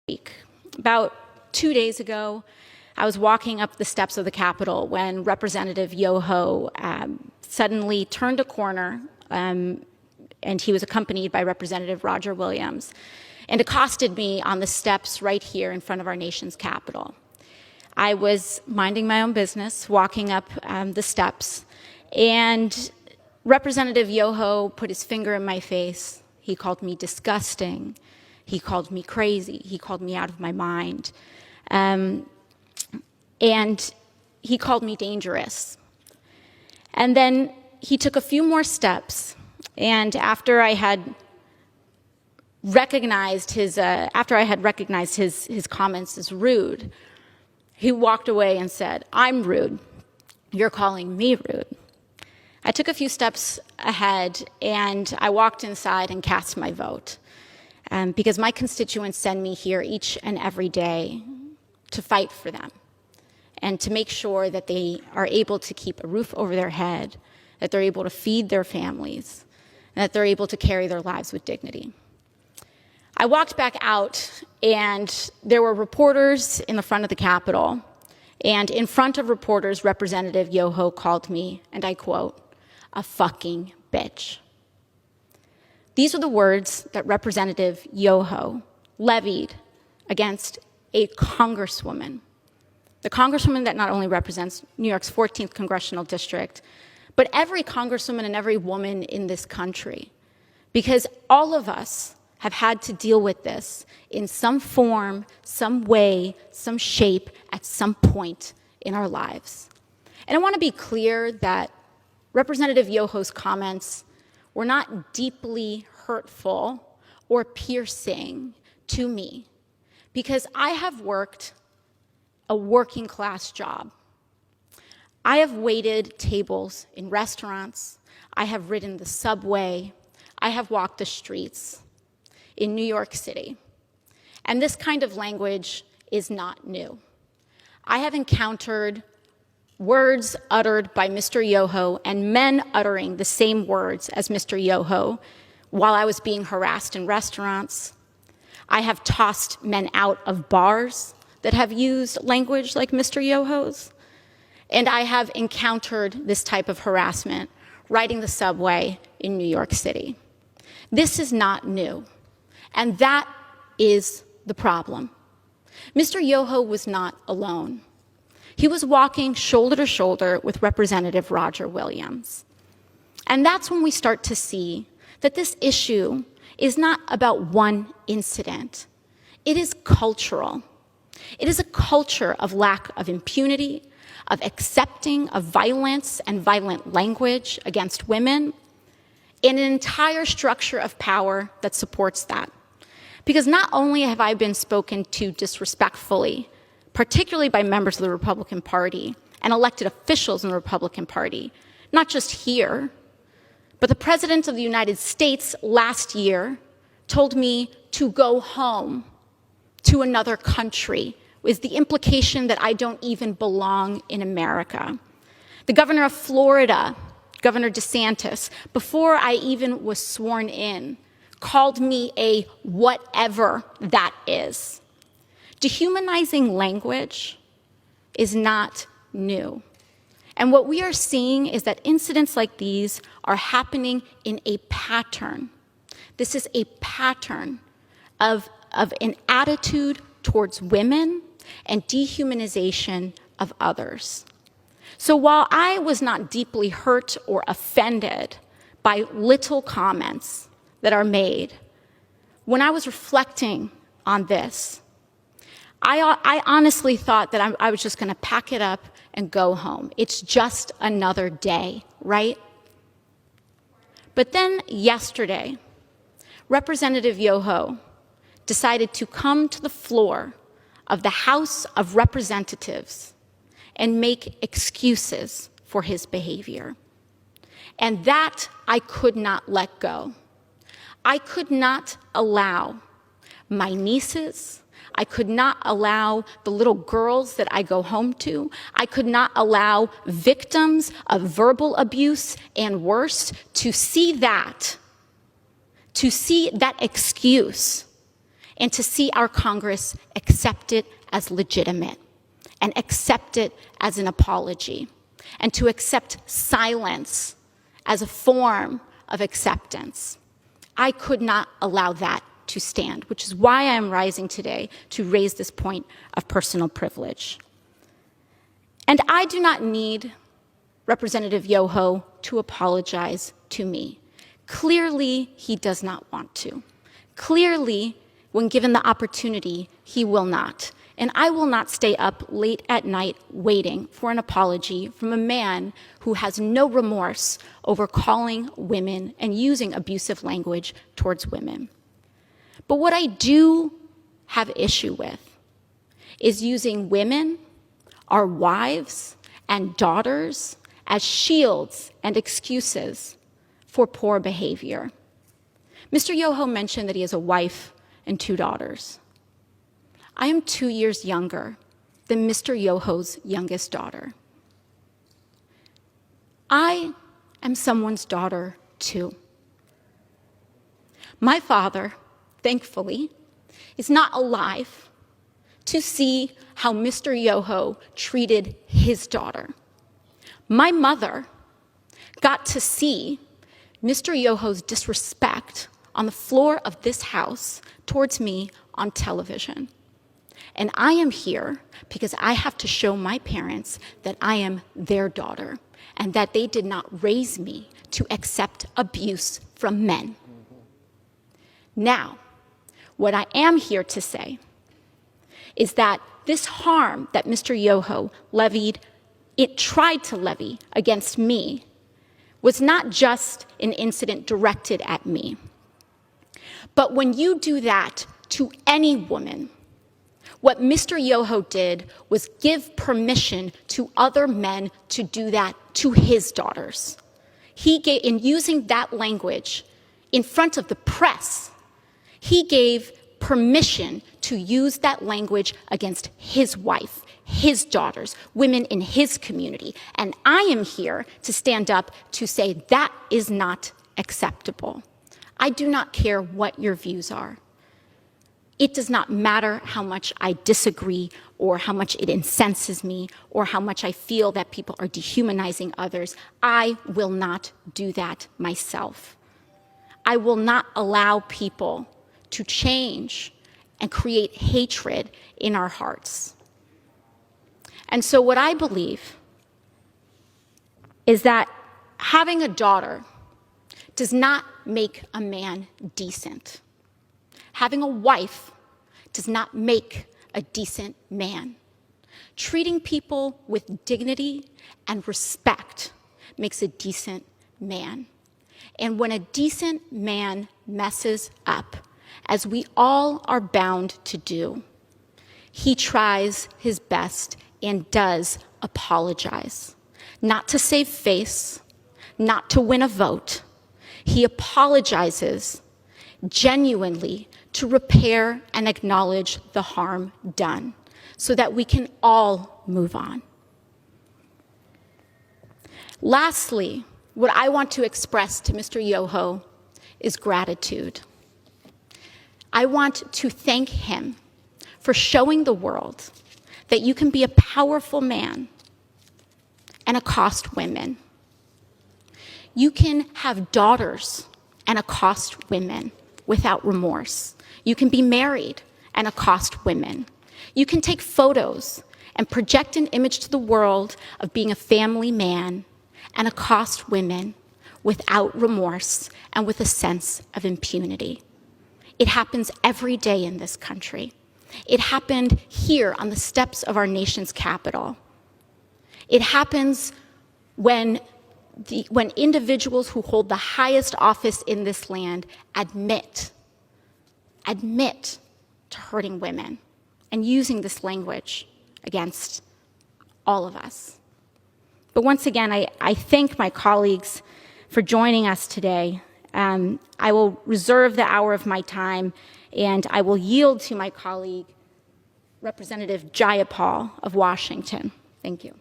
week. About 2 days ago, I was walking up the steps of the Capitol when Representative Yoho suddenly turned a corner, and he was accompanied by Representative Roger Williams, and accosted me on the steps right here in front of our nation's Capitol. I was minding my own business, walking up the steps, and Representative Yoho put his finger in my face. He called me disgusting. He called me crazy. He called me out of my mind. And he called me dangerous. And then he took a few more steps, and after I had recognized his comments as rude, he walked away and said, "I'm rude. You're calling me rude." I took a few steps ahead, and I walked inside and cast my vote, because my constituents send me here each and every day to fight for them and to make sure that they are able to keep a roof over their head, that they're able to feed their families, and that they're able to carry their lives with dignity. I walked back out, and there were reporters in the front of the Capitol, and in front of reporters, Representative Yoho called me, and I quote, "a fucking bitch." These are the words that Representative Yoho levied against a congresswoman, the congresswoman that not only represents New York's 14th congressional district, but every congresswoman and every woman in this country, because all of us have had to deal with this in some form, some way, some shape, at some point in our lives. And I want to be clear that Representative Yoho's comments were not deeply hurtful or piercing to me, because I have worked a working class job. I have waited tables in restaurants. I have ridden the subway. I have walked the streets in New York City. And this kind of language is not new. I have encountered words uttered by Mr. Yoho and men uttering the same words as Mr. Yoho while I was being harassed in restaurants. I have tossed men out of bars that have used language like Mr. Yoho's. And I have encountered this type of harassment riding the subway in New York City. This is not new. And that is the problem. Mr. Yoho was not alone. He was walking shoulder to shoulder with Representative Roger Williams. And that's when we start to see that this issue is not about one incident. It is cultural. It is a culture of lack of impunity, of accepting of violence and violent language against women, and an entire structure of power that supports that. Because not only have I been spoken to disrespectfully, particularly by members of the Republican Party and elected officials in the Republican Party, not just here, but the President of the United States last year told me to go home to another country, with the implication that I don't even belong in America. The governor of Florida, Governor DeSantis, before I even was sworn in, called me a whatever that is. Dehumanizing language is not new. And what we are seeing is that incidents like these are happening in a pattern. This is a pattern of an attitude towards women and dehumanization of others. So while I was not deeply hurt or offended by little comments that are made, when I was reflecting on this, I honestly thought that I was just going to pack it up and go home. It's just another day, right? But then yesterday, Representative Yoho decided to come to the floor of the House of Representatives and make excuses for his behavior. And that I could not let go. I could not allow my nieces, I could not allow the little girls that I go home to, I could not allow victims of verbal abuse and worse to see that excuse and to see our Congress accept it as legitimate and accept it as an apology, and to accept silence as a form of acceptance. I could not allow that to stand, which is why I am rising today to raise this point of personal privilege. And I do not need Representative Yoho to apologize to me. Clearly, he does not want to. Clearly, when given the opportunity, he will not. And I will not stay up late at night waiting for an apology from a man who has no remorse over calling women and using abusive language towards women. But what I do have issue with is using women, our wives and daughters, as shields and excuses for poor behavior. Mr. Yoho mentioned that he has a wife and 2 daughters. I am 2 years younger than Mr. Yoho's youngest daughter. I am someone's daughter too. My father, thankfully, is not alive to see how Mr. Yoho treated his daughter. My mother got to see Mr. Yoho's disrespect on the floor of this house towards me on television. And I am here because I have to show my parents that I am their daughter and that they did not raise me to accept abuse from men. Now, what I am here to say is that this harm that Mr. Yoho tried to levy against me was not just an incident directed at me. But when you do that to any woman, what Mr. Yoho did was give permission to other men to do that to his daughters. In using that language in front of the press, he gave permission to use that language against his wife, his daughters, women in his community. And I am here to stand up to say that is not acceptable. I do not care what your views are. It does not matter how much I disagree or how much it incenses me or how much I feel that people are dehumanizing others. I will not do that myself. I will not allow people to change and create hatred in our hearts. And so what I believe is that having a daughter does not make a man decent. Having a wife does not make a decent man. Treating people with dignity and respect makes a decent man. And when a decent man messes up, as we all are bound to do, he tries his best and does apologize. Not to save face, not to win a vote. He apologizes genuinely to repair and acknowledge the harm done so that we can all move on. Lastly, what I want to express to Mr. Yoho is gratitude. I want to thank him for showing the world that you can be a powerful man and accost women. You can have daughters and accost women without remorse. You can be married and accost women. You can take photos and project an image to the world of being a family man and accost women without remorse and with a sense of impunity. It happens every day in this country. It happened here on the steps of our nation's capital. It happens when individuals who hold the highest office in this land admit to hurting women and using this language against all of us. But once again, I thank my colleagues for joining us today. I will reserve the hour of my time, and I will yield to my colleague, Representative Jayapal of Washington. Thank you.